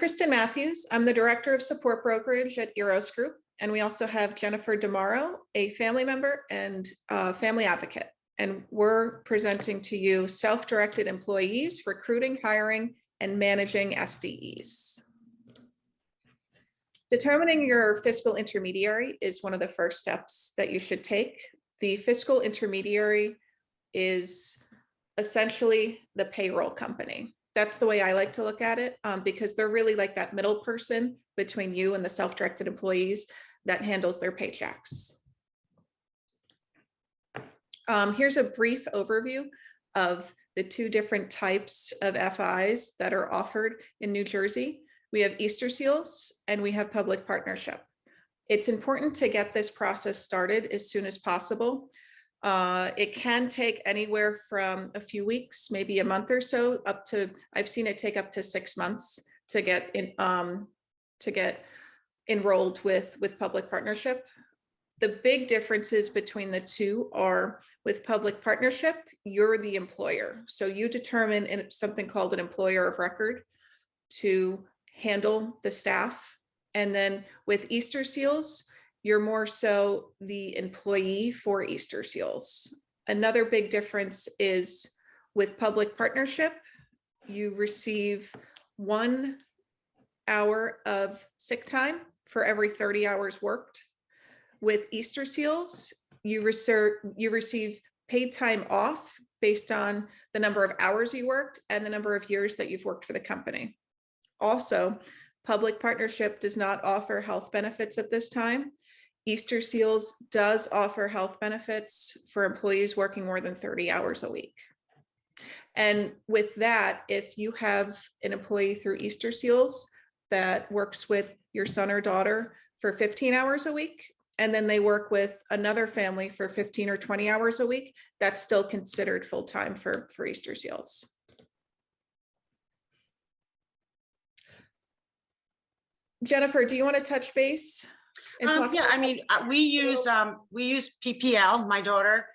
Kristen Mathews. I'm the Director of Support Brokerage at Eiros Group, and we also have Jennifer DeMauro, a family member and family advocate. And we're presenting to you self-directed employees, recruiting, hiring, and managing SDEs. Determining your fiscal intermediary is one of the first steps that you should take. The fiscal intermediary is essentially the payroll company. That's the way I like to look at it, because they're really like that middle person between you and the self-directed employees that handles their paychecks. Here's a brief overview of the two different types of FIs that are offered in New Jersey. We have Easter Seals and we have public partnership. It's important to get this process started as soon as possible. It can take anywhere from a few weeks, maybe a month or so, up to, I've seen it take up to 6 months to get enrolled with public partnership. The big differences between the two are with public partnership, you're the employer. So you determine in something called an employer of record to handle the staff. And then with Easter Seals, you're more so the employee for Easter Seals. Another big difference is with public partnership, you receive 1 hour of sick time for every 30 hours worked. With Easter Seals, you receive paid time off based on the number of hours you worked and the number of years that you've worked for the company. Also, public partnership does not offer health benefits at this time. Easter Seals does offer health benefits for employees working more than 30 hours a week. And with that, if you have an employee through Easter Seals that works with your son or daughter for 15 hours a week, and then they work with another family for 15 or 20 hours a week, that's still considered full-time for Easter Seals. Jennifer, do you want to touch base? Yeah, I mean, we use PPL. My daughter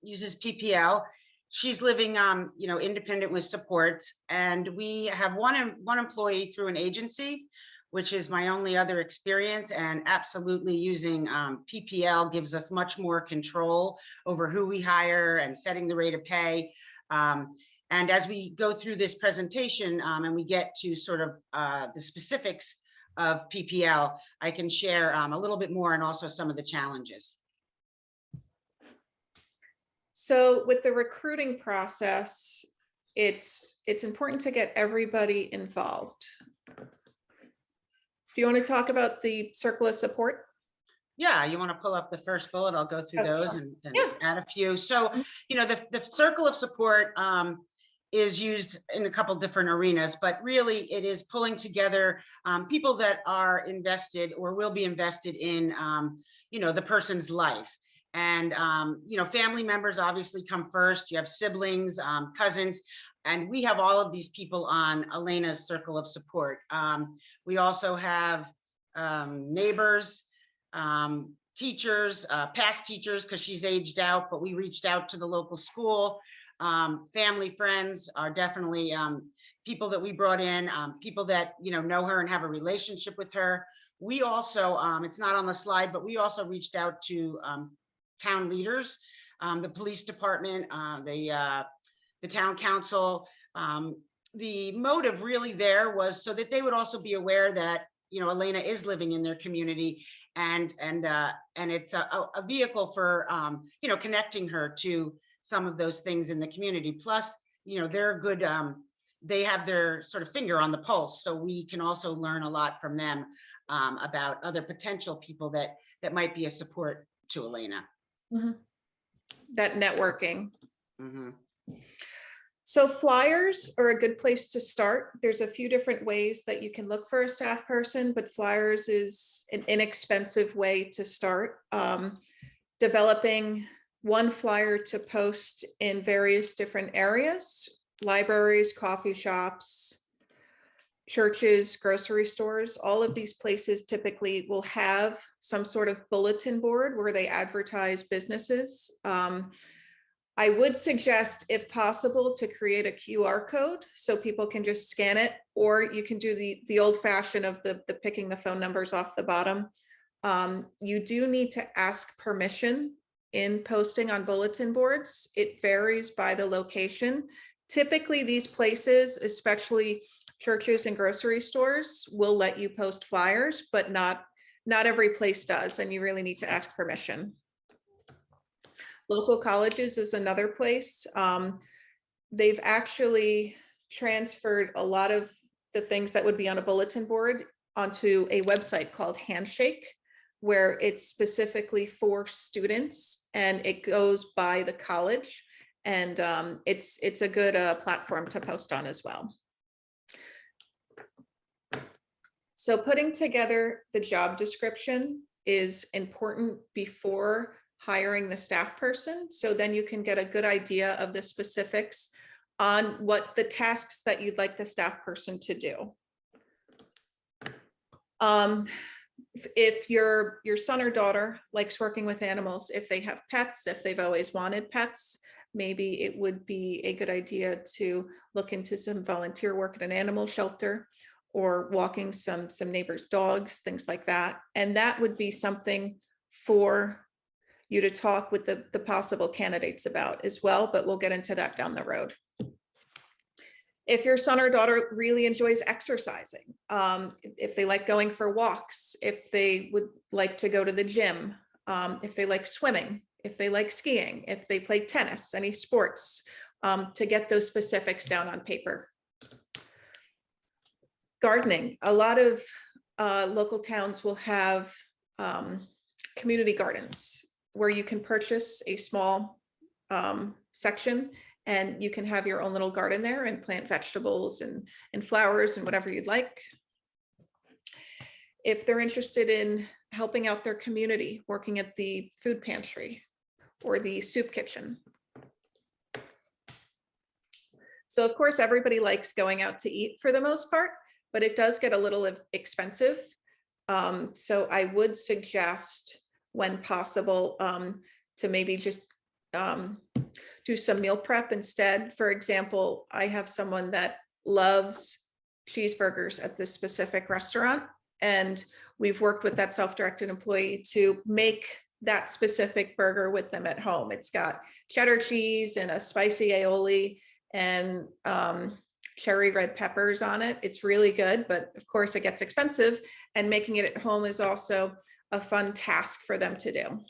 uses PPL. She's living, independent with support, and we have one employee through an agency, which is my only other experience. And absolutely using PPL gives us much more control over who we hire and setting the rate of pay. And as we go through this presentation and we get to sort of the specifics of PPL, I can share a little bit more and also some of the challenges. So with the recruiting process, it's important to get everybody involved. Do you want to talk about the circle of support? Yeah, you want to pull up the first bullet? I'll go through those and yeah. add a few. So, the circle of support is used in a couple different arenas, but really it is pulling together people that are invested or will be invested in, the person's life. And, family members obviously come first. You have siblings, cousins, and we have all of these people on Elena's circle of support. We also have neighbors, teachers, past teachers, because she's aged out, but we reached out to the local school. Family friends are definitely people that we brought in, people that know her and have a relationship with her. We also, it's not on the slide, but we also reached out to town leaders, the police department, the town council. The motive really there was so that they would also be aware that Elena is living in their community, and it's a vehicle for connecting her to some of those things in the community. Plus, they're good. They have their sort of finger on the pulse, so we can also learn a lot from them about other potential people that might be a support to Elena. Mm-hmm. That networking. Mm-hmm. So flyers are a good place to start. There's a few different ways that you can look for a staff person, but flyers is an inexpensive way to start. Developing one flyer to post in various different areas, libraries, coffee shops, churches, grocery stores. All of these places typically will have some sort of bulletin board where they advertise businesses. I would suggest, if possible, to create a QR code so people can just scan it, or you can do the old fashioned of the picking the phone numbers off the bottom. You do need to ask permission in posting on bulletin boards. It varies by the location. Typically, these places, especially churches and grocery stores, will let you post flyers, but not every place does, and you really need to ask permission. Local colleges is another place. They've actually transferred a lot of the things that would be on a bulletin board onto a website called Handshake, where it's specifically for students and it goes by the college. And it's a good platform to post on as well. So putting together the job description is important before hiring the staff person. So then you can get a good idea of the specifics on what the tasks that you'd like the staff person to do. If your son or daughter likes working with animals, if they have pets, if they've always wanted pets, maybe it would be a good idea to look into some volunteer work at an animal shelter or walking some neighbors' dogs, things like that. And that would be something for you to talk with the possible candidates about as well, but we'll get into that down the road. If your son or daughter really enjoys exercising, if they like going for walks, if they would like to go to the gym, if they like swimming, if they like skiing, if they play tennis, any sports, to get those specifics down on paper. Gardening, a lot of local towns will have community gardens where you can purchase a small section and you can have your own little garden there and plant vegetables and flowers and whatever you'd like. If they're interested in helping out their community, working at the food pantry or the soup kitchen. So of course, everybody likes going out to eat for the most part, but it does get a little expensive. So I would suggest, when possible, to maybe just do some meal prep instead. For example, I have someone that loves cheeseburgers at this specific restaurant, and we've worked with that self-directed employee to make that specific burger with them at home. It's got cheddar cheese and a spicy aioli and cherry red peppers on it. It's really good, but of course it gets expensive, and making it at home is also a fun task for them to do.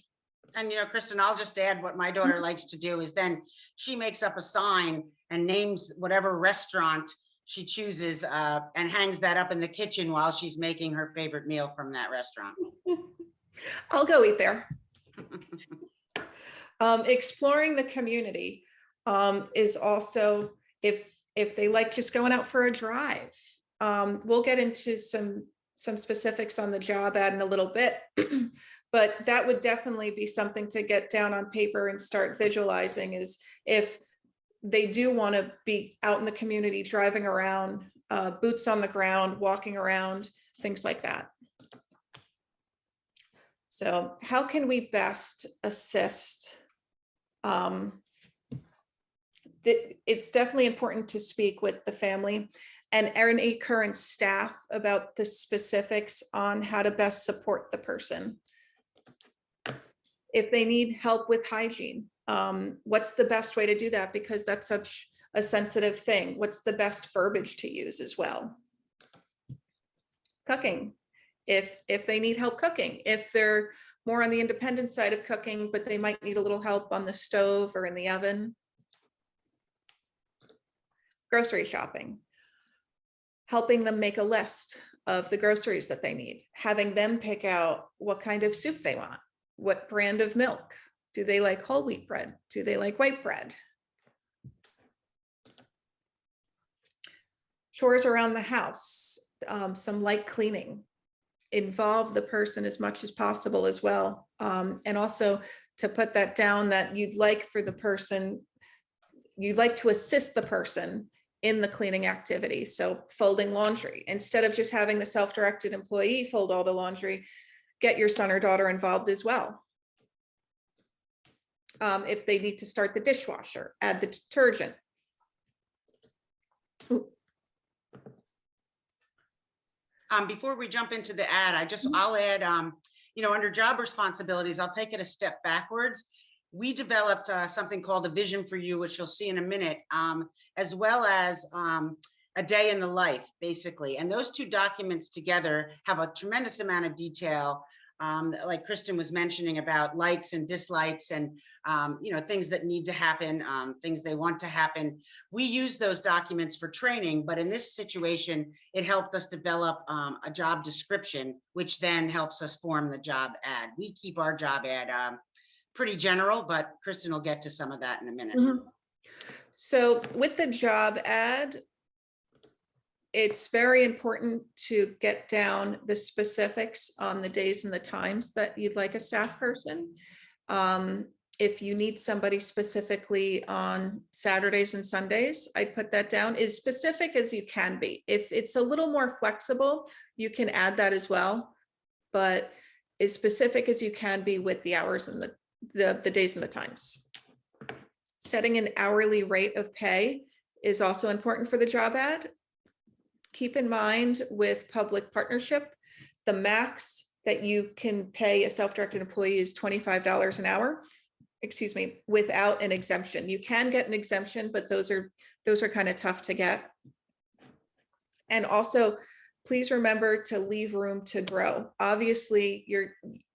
And, you know, Kristen, I'll just add what my daughter likes to do is then she makes up a sign and names whatever restaurant she chooses and hangs that up in the kitchen while she's making her favorite meal from that restaurant. I'll go eat there. Exploring the community is also, if they like just going out for a drive. We'll get into some specifics on the job ad in a little bit, but that would definitely be something to get down on paper and start visualizing, is if they do want to be out in the community, driving around, boots on the ground, walking around, things like that. So how can we best assist? It's definitely important to speak with the family and any current staff about the specifics on how to best support the person. If they need help with hygiene, what's the best way to do that? Because that's such a sensitive thing. What's the best verbiage to use as well? Cooking, if they need help cooking, if they're more on the independent side of cooking, but they might need a little help on the stove or in the oven. Grocery shopping, helping them make a list of the groceries that they need, having them pick out what kind of soup they want, what brand of milk. Do they like whole wheat bread? Do they like white bread? Chores around the house, some light cleaning. Involve the person as much as possible as well. And also to put that down, that you'd like for the person, you'd like to assist the person in the cleaning activity. So folding laundry, instead of just having the self-directed employee fold all the laundry, get your son or daughter involved as well. If they need to start the dishwasher, add the detergent. Ooh. Before we jump into the ad, I'll add, under job responsibilities, I'll take it a step backwards. We developed something called a vision for you, which you'll see in a minute, as well as a day in the life, basically. And those two documents together have a tremendous amount of detail, like Kristen was mentioning about likes and dislikes and, things that need to happen, things they want to happen. We use those documents for training, but in this situation, it helped us develop a job description, which then helps us form the job ad. We keep our job ad pretty general, but Kristen will get to some of that in a minute. Mm-hmm. So with the job ad, it's very important to get down the specifics on the days and the times that you'd like a staff person. If you need somebody specifically on Saturdays and Sundays, I'd put that down as specific as you can be. If it's a little more flexible, you can add that as well, but as specific as you can be with the hours and the days and the times. Setting an hourly rate of pay is also important for the job ad. Keep in mind with public partnership, the max that you can pay a self-directed employee is $25 an hour, without an exemption. You can get an exemption, but those are kind of tough to get. And also, please remember to leave room to grow. Obviously,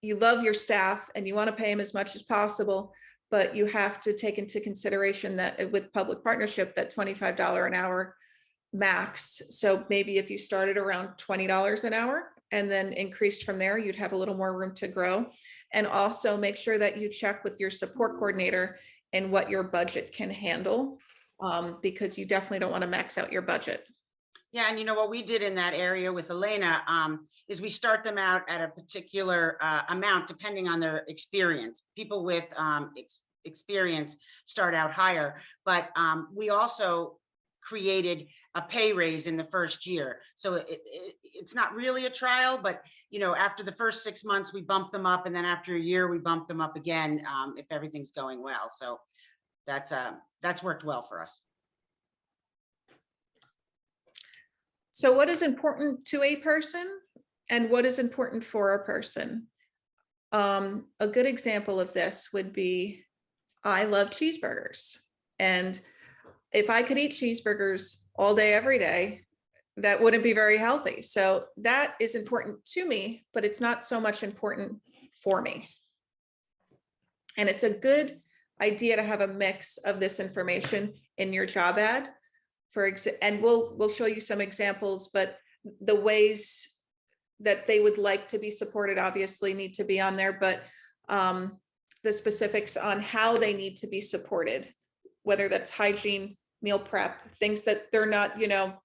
you love your staff and you want to pay them as much as possible, but you have to take into consideration that with public partnership, that $25 an hour max. So maybe if you started around $20 an hour and then increased from there, you'd have a little more room to grow. And also make sure that you check with your support coordinator and what your budget can handle, because you definitely don't want to max out your budget. Yeah, and what we did in that area with Elena is we start them out at a particular amount depending on their experience. People with experience start out higher, but we also created a pay raise in the first year. So it's not really a trial, but after the first 6 months, we bump them up, and then after a year, we bump them up again if everything's going well. So that's worked well for us. So what is important to a person and what is important for a person? A good example of this would be, I love cheeseburgers. And if I could eat cheeseburgers all day, every day, that wouldn't be very healthy. So that is important to me, but it's not so much important for me. And it's a good idea to have a mix of this information in your job ad. And we'll show you some examples, but the ways that they would like to be supported obviously need to be on there, but the specifics on how they need to be supported, whether that's hygiene, meal prep, things that they're not,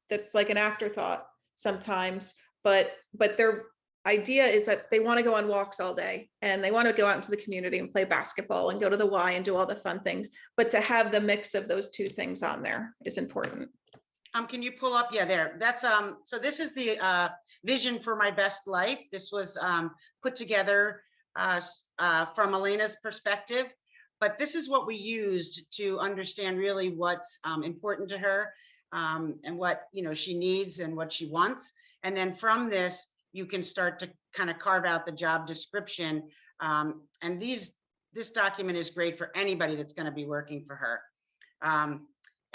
that's like an afterthought sometimes, but their idea is that they want to go on walks all day and they want to go out into the community and play basketball and go to the Y and do all the fun things, but to have the mix of those two things on there is important. Can you pull up? Yeah, there. That's so this is the vision for my best life. This was put together from Elena's perspective. But this is what we used to understand really what's important to her and what she needs and what she wants. And then from this, you can start to kind of carve out the job description. And this document is great for anybody that's going to be working for her.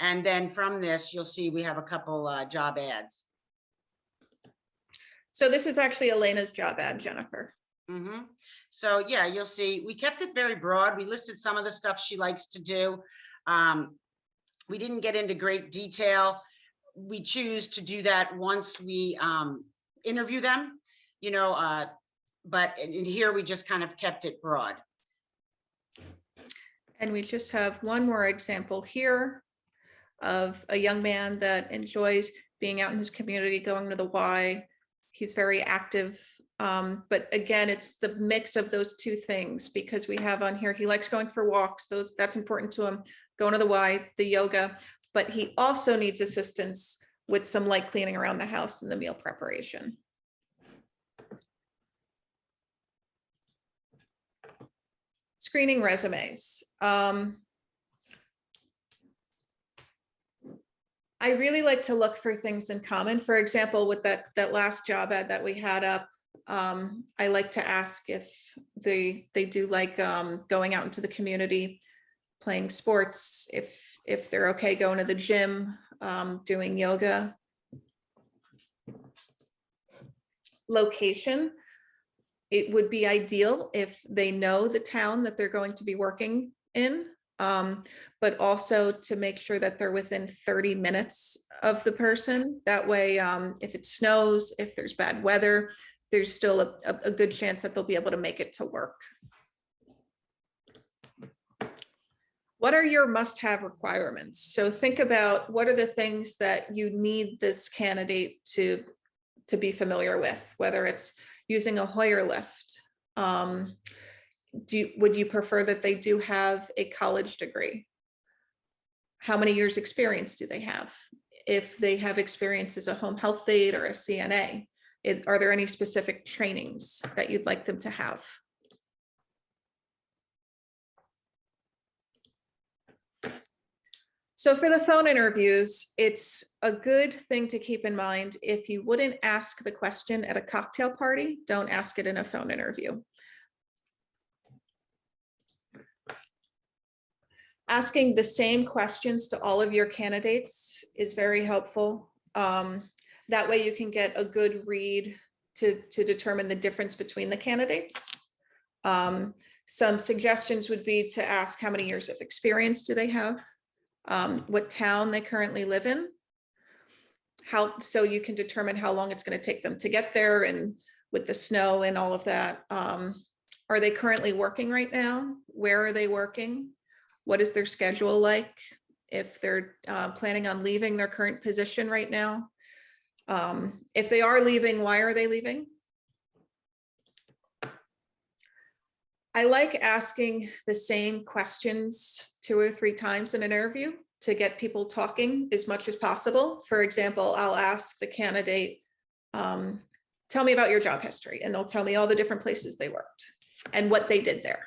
And then from this, you'll see we have a couple job ads. So this is actually Elena's job ad, Jennifer. Mm-hmm. So yeah, you'll see we kept it very broad. We listed some of the stuff she likes to do. We didn't get into great detail. We choose to do that once we interview them, but in here we just kind of kept it broad. And we just have one more example here of a young man that enjoys being out in his community, going to the Y. He's very active. But again, it's the mix of those two things, because we have on here, he likes going for walks. That's important to him, going to the Y, the yoga, but he also needs assistance with some light cleaning around the house and the meal preparation. Screening resumes. I really like to look for things in common. For example, with that last job ad that we had up, I like to ask if they do like going out into the community, playing sports, if they're okay going to the gym, doing yoga. Location. It would be ideal if they know the town that they're going to be working in. But also to make sure that they're within 30 minutes of the person. That way, if it snows, if there's bad weather, there's still a good chance that they'll be able to make it to work. What are your must-have requirements? So think about what are the things that you need this candidate to be familiar with, whether it's using a Hoyer lift. Would you prefer that they do have a college degree? How many years experience do they have? If they have experience as a home health aide or a CNA, are there any specific trainings that you'd like them to have? So for the phone interviews, it's a good thing to keep in mind. If you wouldn't ask the question at a cocktail party, don't ask it in a phone interview. Asking the same questions to all of your candidates is very helpful. That way you can get a good read to determine the difference between the candidates. Some suggestions would be to ask how many years of experience do they have, what town they currently live in, so you can determine how long it's going to take them to get there, and with the snow and all of that. Are they currently working right now? Where are they working? What is their schedule like? If they're planning on leaving their current position right now. If they are leaving, why are they leaving? I like asking the same questions 2 or 3 times in an interview to get people talking as much as possible. For example, I'll ask the candidate, tell me about your job history, and they'll tell me all the different places they worked and what they did there.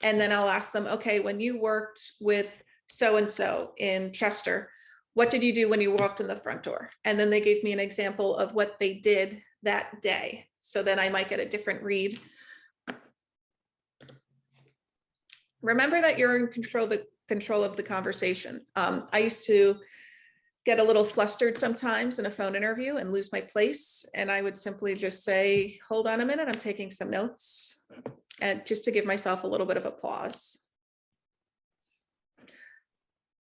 And then I'll ask them, okay, when you worked with so-and-so in Chester, what did you do when you walked in the front door? And then they gave me an example of what they did that day. So then I might get a different read. Remember that you're in control of the conversation. I used to get a little flustered sometimes in a phone interview and lose my place. And I would simply just say, hold on a minute, I'm taking some notes. And just to give myself a little bit of a pause.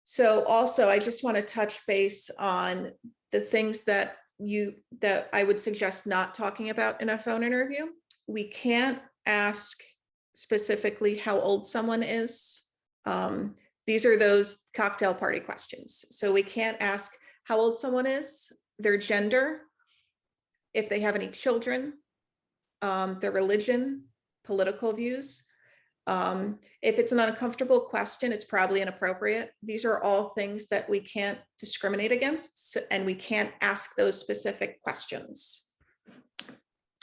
So also, I just want to touch base on the things that I would suggest not talking about in a phone interview. We can't ask specifically how old someone is. These are those cocktail party questions. So we can't ask how old someone is, their gender, if they have any children, their religion, political views. If it's an uncomfortable question, it's probably inappropriate. These are all things that we can't discriminate against, and we can't ask those specific questions.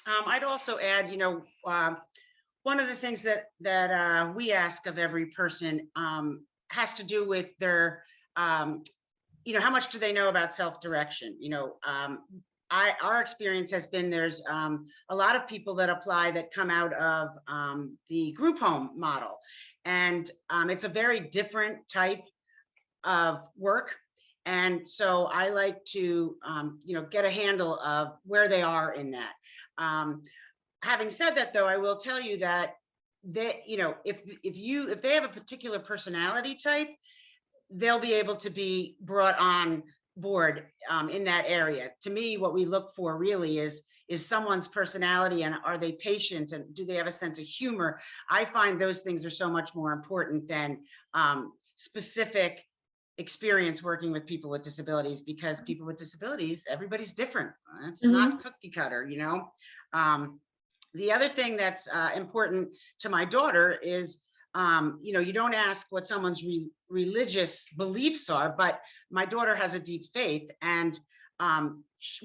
I'd also add, one of the things that we ask of every person has to do with their, how much do they know about self-direction? Our experience has been there's a lot of people that apply that come out of the group home model. And it's a very different type of work. And so I like to, get a handle of where they are in that. Having said that, though, I will tell you that if they have a particular personality type, they'll be able to be brought on board in that area. To me, what we look for really is someone's personality, and are they patient, and do they have a sense of humor? I find those things are so much more important than specific experience working with people with disabilities, because people with disabilities, everybody's different. It's not cookie cutter, The other thing that's important to my daughter is you don't ask what someone's religious beliefs are, but my daughter has a deep faith, and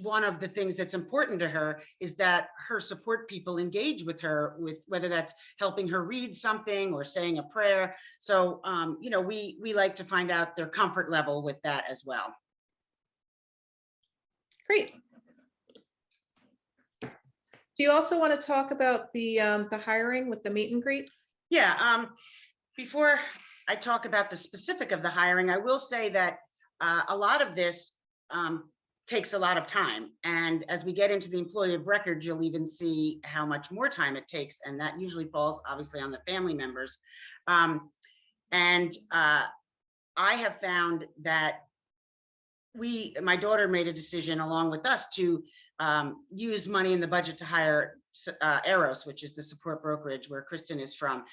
one of the things that's important to her is that her support people engage with her, with whether that's helping her read something or saying a prayer. So, you know, we like to find out their comfort level with that as well. Great. Do you also want to talk about the hiring with the meet and greet? Yeah, before I talk about the specific of the hiring, I will say that a lot of this takes a lot of time. And as we get into the employee of record, you'll even see how much more time it takes. And that usually falls obviously on the family members. I have found that my daughter made a decision along with us to use money in the budget to hire Eiros, which is the support brokerage where Kristen is from.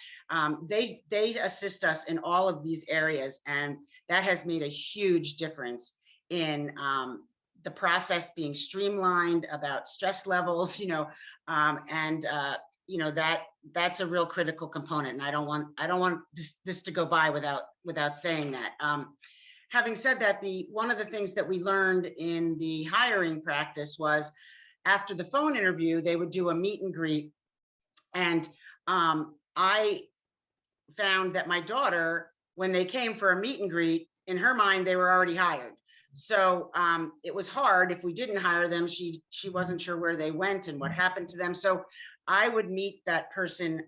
They assist us in all of these areas, and that has made a huge difference in the process being streamlined, about stress levels, you know, you know, that's a real critical component, and I don't want this to go by without saying that. Having said that, one of the things that we learned in the hiring practice was after the phone interview, they would do a meet and greet. And I found that my daughter, when they came for a meet and greet, in her mind, they were already hired. So it was hard if we didn't hire them. She wasn't sure where they went and what happened to them. So I would meet that person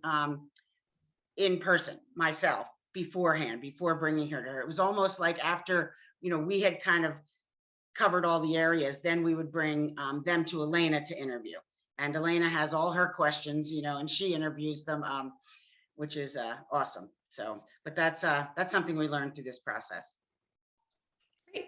in person myself beforehand, before bringing her to her. It was almost like after, you know, we had kind of covered all the areas, then we would bring them to Elena to interview. And Elena has all her questions, you know, and she interviews them, which is awesome. So, but that's something we learned through this process. Great.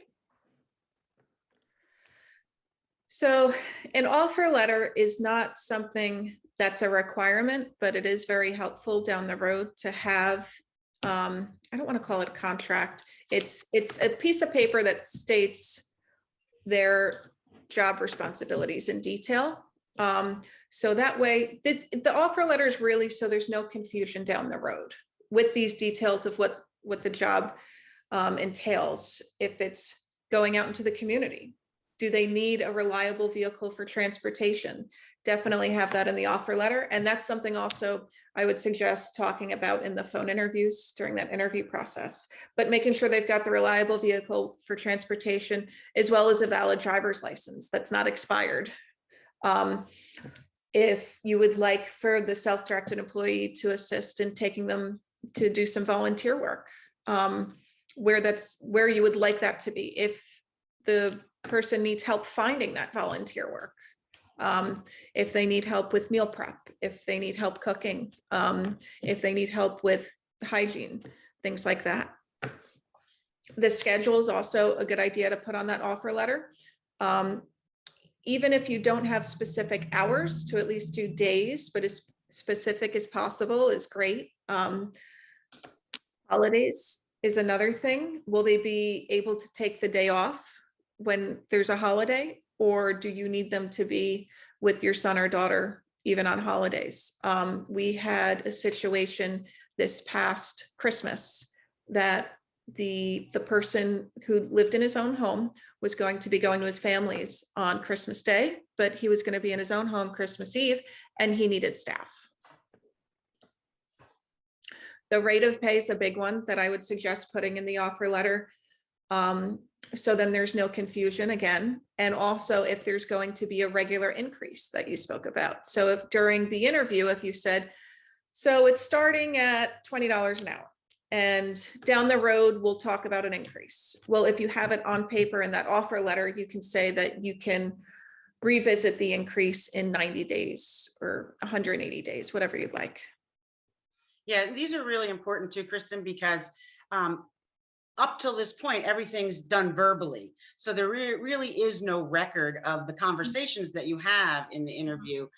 So an offer letter is not something that's a requirement, but it is very helpful down the road to have. I don't want to call it a contract. It's a piece of paper that states their job responsibilities in detail. So that way, the offer letter is really so there's no confusion down the road with these details of what the job entails. If it's going out into the community, do they need a reliable vehicle for transportation? Definitely have that in the offer letter. And that's something also I would suggest talking about in the phone interviews during that interview process, but making sure they've got the reliable vehicle for transportation, as well as a valid driver's license that's not expired. If you would like for the self-directed employee to assist in taking them to do some volunteer work, where you would like that to be. If the person needs help finding that volunteer work, if they need help with meal prep, if they need help cooking, if they need help with hygiene, things like that. The schedule is also a good idea to put on that offer letter. Even if you don't have specific hours, to at least do days, but as specific as possible is great. Holidays is another thing. Will they be able to take the day off when there's a holiday, or do you need them to be with your son or daughter even on holidays? We had a situation this past Christmas that the person who lived in his own home was going to be going to his family's on Christmas Day, but he was going to be in his own home Christmas Eve, and he needed staff. The rate of pay is a big one that I would suggest putting in the offer letter. So then there's no confusion again. And also if there's going to be a regular increase that you spoke about. So if during the interview, if you said, so it's starting at $20 an hour, and down the road, we'll talk about an increase. Well, if you have it on paper in that offer letter, you can say that you can revisit the increase in 90 days or 180 days, whatever you'd like. Yeah, these are really important too, Kristen, because up till this point, everything's done verbally. So there really is no record of the conversations that you have in the interview.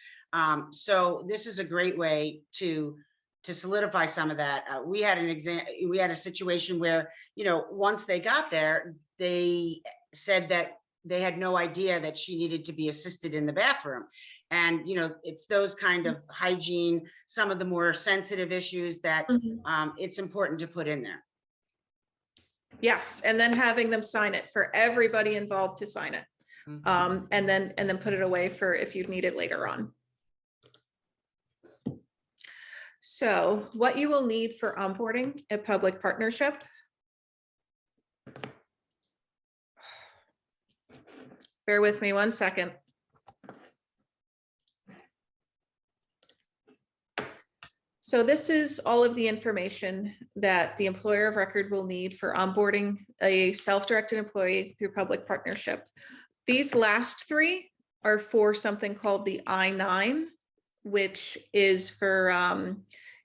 So this is a great way to solidify some of that. We had a situation where, you know, once they got there, they said that they had no idea that she needed to be assisted in the bathroom. And, you know, it's those kind of hygiene, some of the more sensitive issues that it's important to put in there. Yes, and then having them sign it, for everybody involved to sign it. and then put it away for if you need it later on. So what you will need for onboarding a public partnership. Bear with me 1 second. So this is all of the information that the employer of record will need for onboarding a self-directed employee through public partnership. These last three are for something called the I-9, which is for,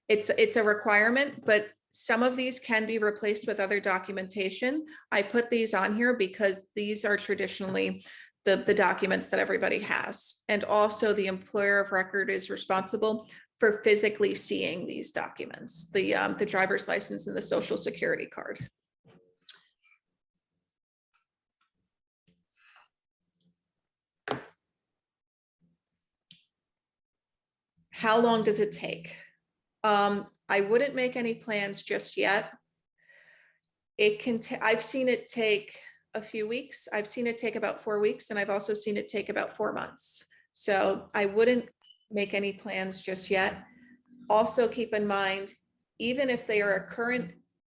it's a requirement, but some of these can be replaced with other documentation. I put these on here because these are traditionally the documents that everybody has. And also the employer of record is responsible for physically seeing these documents, the driver's license and the social security card. How long does it take? I wouldn't make any plans just yet. It can, I've seen it take a few weeks. I've seen it take about 4 weeks, and I've also seen it take about 4 months. So I wouldn't make any plans just yet. Also keep in mind, even if they are a current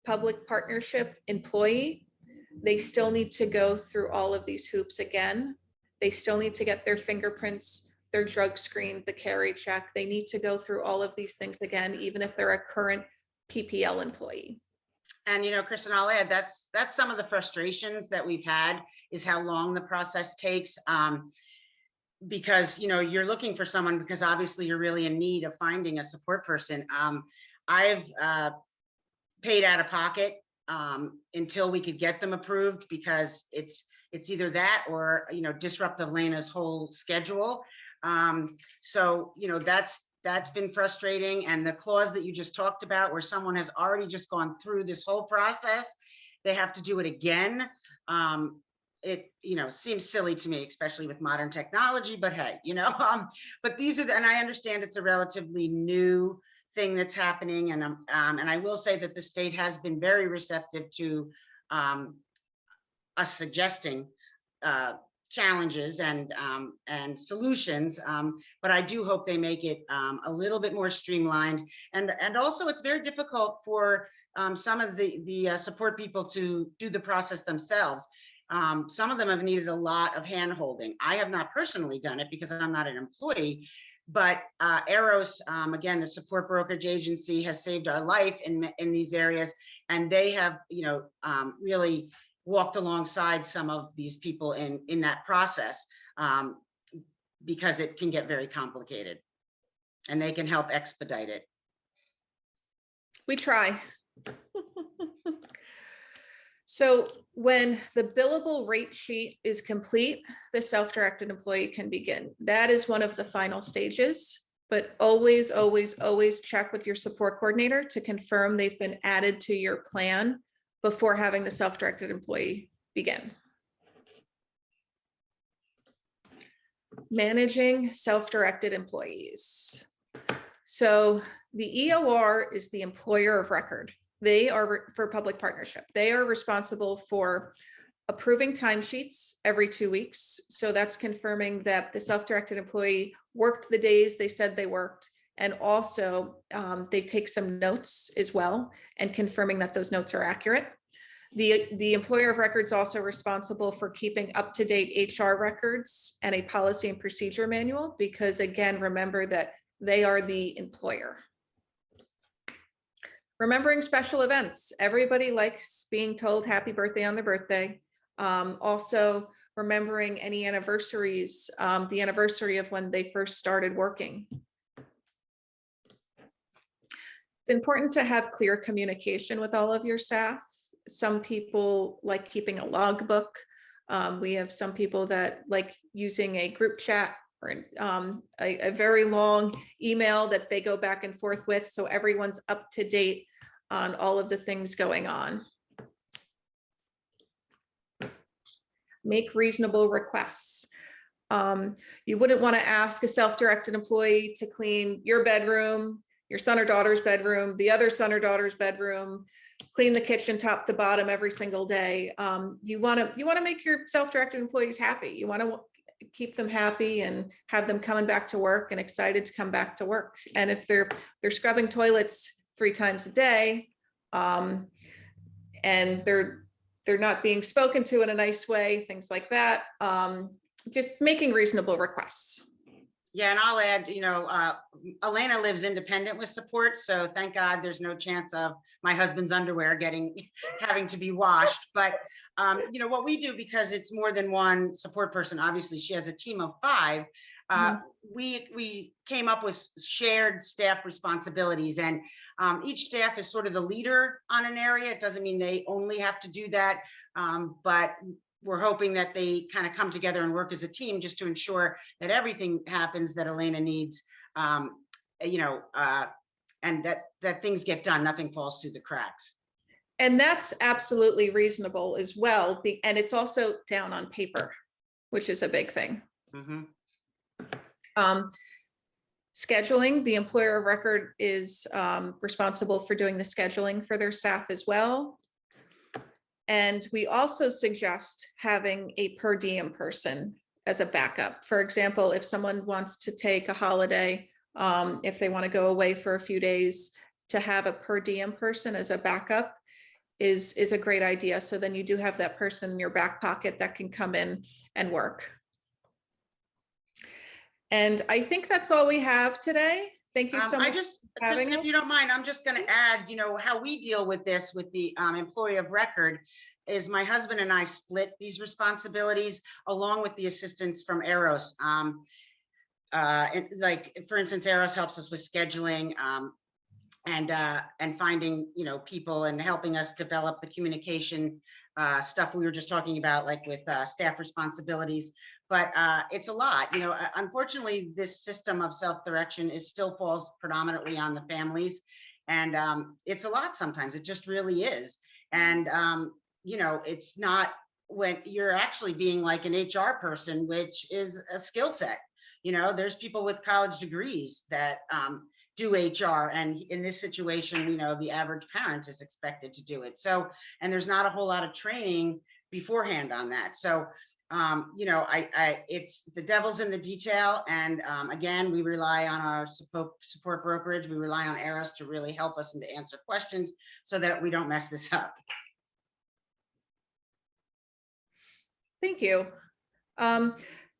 public partnership employee, they still need to go through all of these hoops again. They still need to get their fingerprints, their drug screen, the carry check. They need to go through all of these things again, even if they're a current PPL employee. And, you know, Kristen, I'll add, that's some of the frustrations that we've had, is how long the process takes. Because, you know, you're looking for someone because obviously you're really in need of finding a support person. I've paid out of pocket until we could get them approved, because it's either that or, you know, disrupt Elena's whole schedule. So, you know, that's been frustrating. And the clause that you just talked about, where someone has already just gone through this whole process, they have to do it again. It, you know, seems silly to me, especially with modern technology, but hey, you know, but these are and I understand it's a relatively new thing that's happening. And I will say that the state has been very receptive to us suggesting challenges and solutions, but I do hope they make it a little bit more streamlined. And also, it's very difficult for some of the support people to do the process themselves. Some of them have needed a lot of hand-holding. I have not personally done it because I'm not an employee, but Eiros, again, the support brokerage agency, has saved our life in these areas, and they have, you know, really walked alongside some of these people in that process, because it can get very complicated, and they can help expedite it. We try. So when the billable rate sheet is complete, the self-directed employee can begin. That is one of the final stages, but always, always, always check with your support coordinator to confirm they've been added to your plan before having the self-directed employee begin. Managing self-directed employees. So the EOR is the employer of record. They are, for public partnership, they are responsible for approving timesheets every 2 weeks. So that's confirming that the self-directed employee worked the days they said they worked. And also they take some notes as well, and confirming that those notes are accurate. The employer of record is also responsible for keeping up-to-date HR records and a policy and procedure manual, because again, remember that they are the employer. Remembering special events. Everybody likes being told happy birthday on their birthday. Also remembering any anniversaries, the anniversary of when they first started working. It's important to have clear communication with all of your staff. Some people like keeping a logbook. We have some people that like using a group chat or a very long email that they go back and forth with, so everyone's up to date on all of the things going on. Make reasonable requests. You wouldn't want to ask a self-directed employee to clean your bedroom, your son or daughter's bedroom, the other son or daughter's bedroom, clean the kitchen top to bottom every single day. You want to make your self-directed employees happy. You want to keep them happy and have them coming back to work and excited to come back to work. And if they're scrubbing toilets 3 times a day, and they're not being spoken to in a nice way, things like that, just making reasonable requests. Yeah, and I'll add, Elena lives independent with support, so thank God there's no chance of my husband's underwear having to be washed. But what we do, because it's more than one support person, obviously she has a team of 5. We came up with shared staff responsibilities, and each staff is sort of the leader on an area. It doesn't mean they only have to do that, but we're hoping that they kind of come together and work as a team just to ensure that everything happens that Elena needs, and that things get done, nothing falls through the cracks. And that's absolutely reasonable as well. And it's also down on paper, which is a big thing. Scheduling, the employer of record is responsible for doing the scheduling for their staff as well. And we also suggest having a per diem person as a backup. For example, if someone wants to take a holiday, if they want to go away for a few days, to have a per diem person as a backup is a great idea. So then you do have that person in your back pocket that can come in and work. And I think that's all we have today. Thank you so much. Kristen, if you don't mind, I'm just going to add, how we deal with this with the employee of record is my husband and I split these responsibilities along with the assistance from Eiros. Like, for instance, Eiros helps us with scheduling and finding, people and helping us develop the communication stuff we were just talking about, like with staff responsibilities. But it's a lot, unfortunately, this system of self-direction still falls predominantly on the families. And it's a lot sometimes, it just really is. And, it's not when you're actually being like an HR person, which is a skill set. There's people with college degrees that do HR. And in this situation, the average parent is expected to do it. So, and there's not a whole lot of training beforehand on that. So, it's the devil's in the detail. And again, we rely on our support brokerage. We rely on Eiros to really help us and to answer questions so that we don't mess this up. Thank you.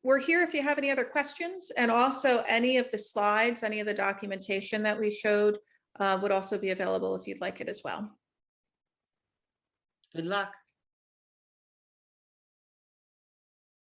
We're here if you have any other questions, and also any of the slides, any of the documentation that we showed would also be available if you'd like it as well. Good luck.